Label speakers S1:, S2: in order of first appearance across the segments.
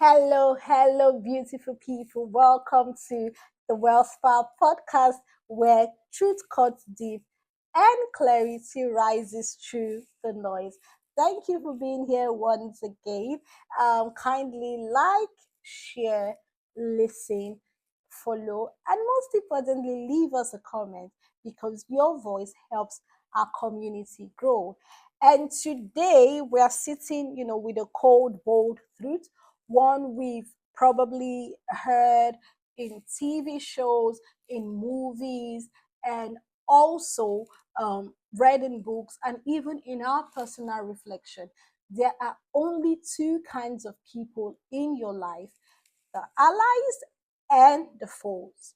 S1: Hello, hello, beautiful people. Welcome to the Wellspire podcast where truth cuts deep and clarity rises through the noise. Thank you for being here once again. Kindly like, share, listen, follow, and most importantly, leave us a comment because your voice helps our community grow. And today we are sitting, with a cold, bold truth, one we've probably heard in TV shows, in movies, and also read in books, and even in our personal reflection. There are only two kinds of people in your life: the allies and the foes.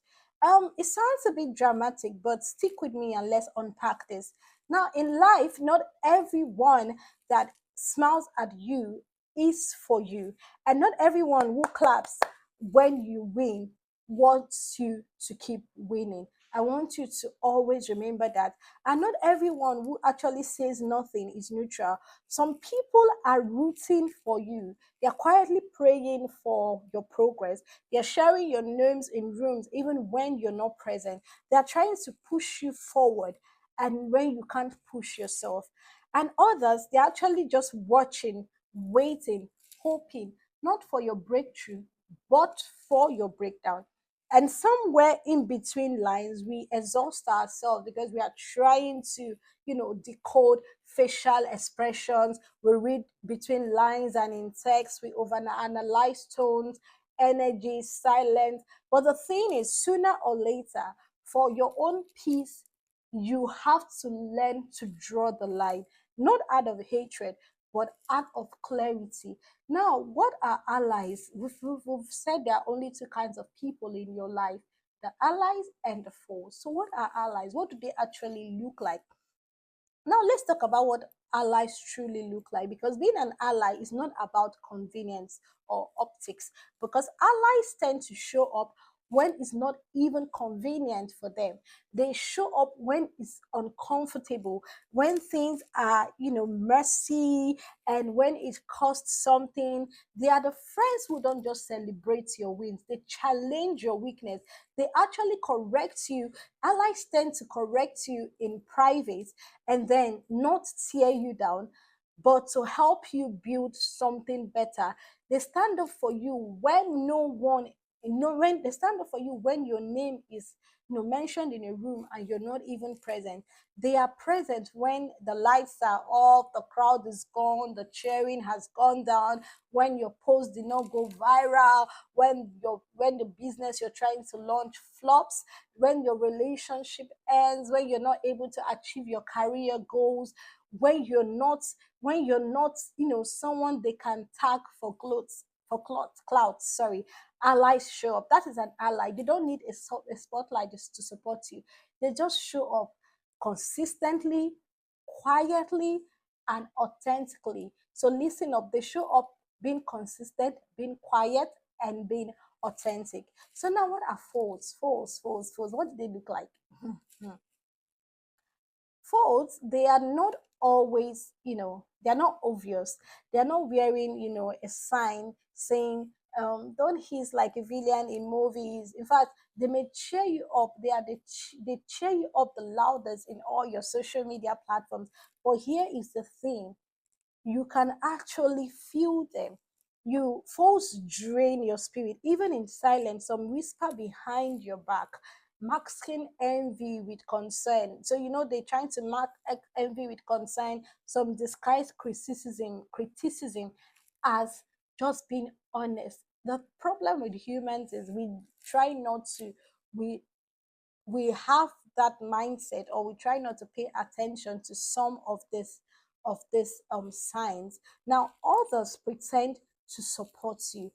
S1: It sounds a bit dramatic, but stick with me and let's unpack this. Now, in life, not everyone that smiles at you is for you, and not everyone who claps when you win wants you to keep winning. I want you to always remember that. And not everyone who actually says nothing is neutral. Some people are rooting for you. They're quietly praying for your progress. They're sharing your names in rooms even when you're not present. They're trying to push you forward and when you can't push yourself. And others, they're actually just watching, waiting, hoping, not for your breakthrough, but for your breakdown. And somewhere in between lines, we exhaust ourselves because we are trying to, decode facial expressions. We read between lines and in text. We overanalyze tones, energy, silence. But the thing is, sooner or later, for your own peace, you have to learn to draw the line, not out of hatred, but out of clarity. Now, what are allies? We've said there are only two kinds of people in your life: the allies and the foes. So, what are allies? What do they actually look like? Now, let's talk about what allies truly look like, because being an ally is not about convenience or optics, because allies tend to show up when it's not even convenient for them. They show up when it's uncomfortable, when things are, messy, and when it costs something. They are the friends who don't just celebrate your wins, they challenge your weakness, they actually correct you. Allies tend to correct you in private and then not tear you down, but to help you build something better. They stand up for you when no one, when they stand up for you when your name is, mentioned in a room and you're not even present. They are present when the lights are off, the crowd is gone, the cheering has gone down, when your post did not go viral, when the business you're trying to launch flops, when your relationship ends, when you're not able to achieve your career goals, when you're not, someone they can tag for clothes, for clout, sorry. Allies show up. That is an ally. They don't need a spotlight just to support you. They just show up consistently, quietly, and authentically. So listen up. They show up being consistent, being quiet, and being authentic. So now, what are foes? Foes. What do they look like? Foes, they are not always, they're not obvious. They're not wearing, a sign saying, don't he's like a villain in movies. In fact, they may cheer you up. They cheer you up the loudest in all your social media platforms. But here is the thing: you can actually feel them. You Foes drain your spirit, even in silence. Some whisper behind your back, masking envy with concern. So they're trying to mark envy with concern. Some disguise criticism as just being honest. The problem with humans is we try not to. We we have that mindset, or we try not to pay attention to some of these signs. Now, others pretend to support you,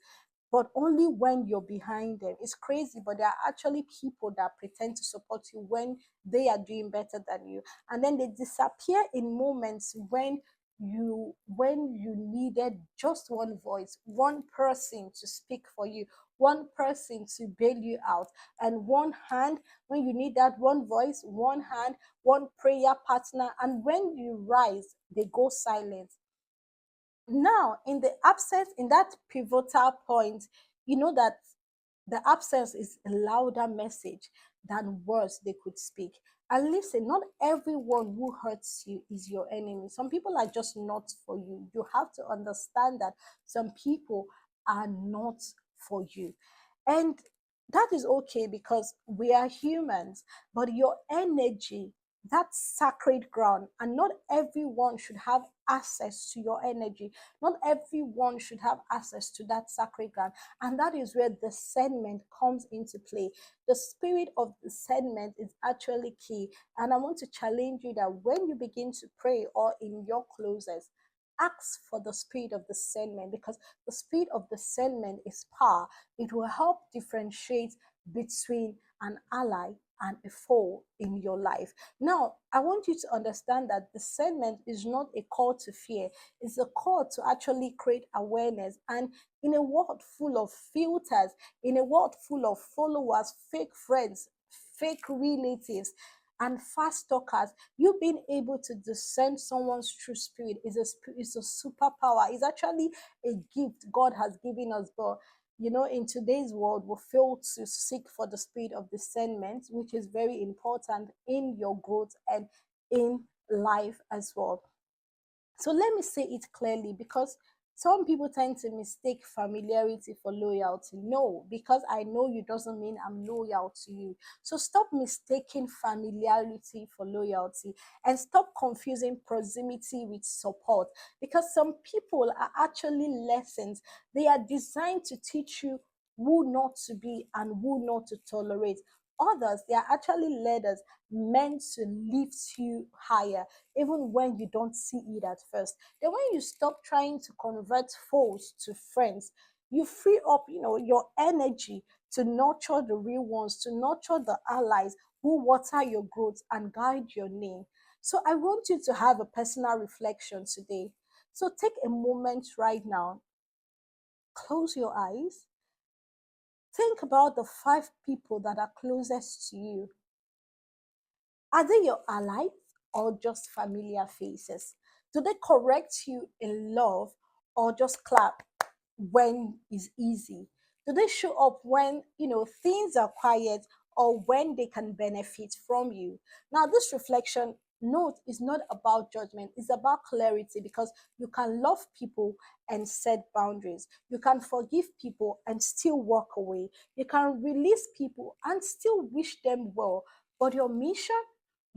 S1: but only when you're behind them. It's crazy, but there are actually people that pretend to support you when they are doing better than you, and then they disappear in moments when you needed just one voice, one person to speak for you, one person to bail you out, and one hand when you need that one voice, one hand, one prayer partner, and when you rise, they go silent. Now, in the absence, in that pivotal point, you know that the absence is a louder message than words they could speak. And listen, not everyone who hurts you is your enemy. Some people are just not for you. You have to understand that some people are not for you. And that is okay because we are humans, but your energy, that's sacred ground, and not everyone should have access to your energy. Not everyone should have access to that sacred ground. And that is where discernment comes into play. The spirit of discernment is actually key. And I want to challenge you that when you begin to pray or in your closets, ask for the spirit of discernment, because the spirit of discernment is power. It will help differentiate between an ally and a foe in your life. Now, I want you to understand that discernment is not a call to fear, it's a call to actually create awareness. And in a world full of filters, in a world full of followers, fake friends, fake relatives, and fast talkers, you being able to discern someone's true spirit is a superpower. It's actually a gift God has given us. But in today's world, we fail to seek for the spirit of discernment, which is very important in your growth and in life as well. So let me say it clearly, because some people tend to mistake familiarity for loyalty. No, because I know you doesn't mean I'm loyal to you. So stop mistaking familiarity for loyalty, and stop confusing proximity with support, because some people are actually lessons. They are designed to teach you who not to be and who not to tolerate. Others, they are actually leaders meant to lift you higher even when you don't see it at first. Then when you stop trying to convert foes to friends, you free up, your energy to nurture the real ones, to nurture the allies who water your growth and guide your name. So I want you to have a personal reflection today. So take a moment right now, close your eyes, think about the 5 people that are closest to you. Are they your allies or just familiar faces? Do they correct you in love or just clap when it's easy? Do they show up when things are quiet, or when they can benefit from you? Now, this reflection note is not about judgment, it's about clarity, because you can love people and set boundaries. You can forgive people and still walk away. You can release people and still wish them well. But your mission,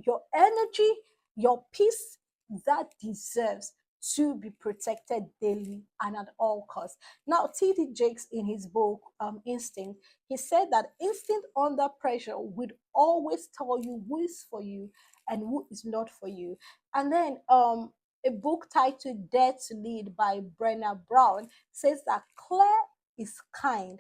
S1: your energy, your peace, that deserves to be protected daily and at all costs. Now, T.D. Jakes, in his book Instinct, he said that instinct under pressure would always tell you who is for you and who is not for you. And then a book titled Dare to Lead by Brenna Brown says that Claire is kind,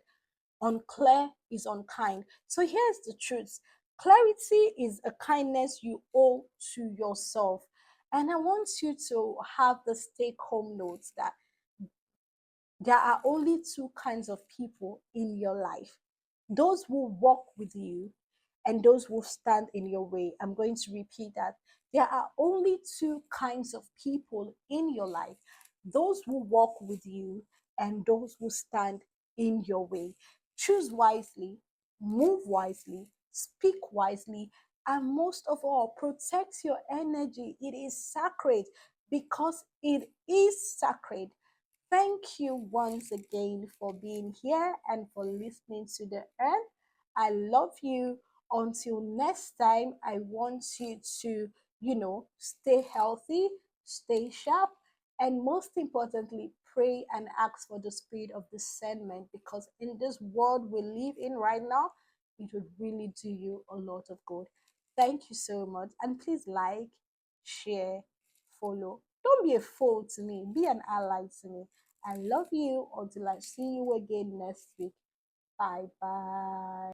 S1: unclear is unkind. So here's the truth: clarity is a kindness you owe to yourself. And I want you to have the take home notes that there are only two kinds of people in your life: those who walk with you and those who stand in your way. I'm going to repeat that. There are only two kinds of people in your life: those who walk with you and those who stand in your way. Choose wisely, move wisely, speak wisely, and most of all, protect your energy. It is sacred, because it is sacred. Thank you once again for being here and for listening to the end. I love you. Until next time, I want you to, stay healthy, stay sharp, and most importantly, pray and ask for the spirit of discernment, because in this world we live in right now, it would really do you a lot of good. Thank you so much. And please like, share, follow. Don't be a foe to me, be an ally to me. I love you. Until I see you again next week. Bye bye.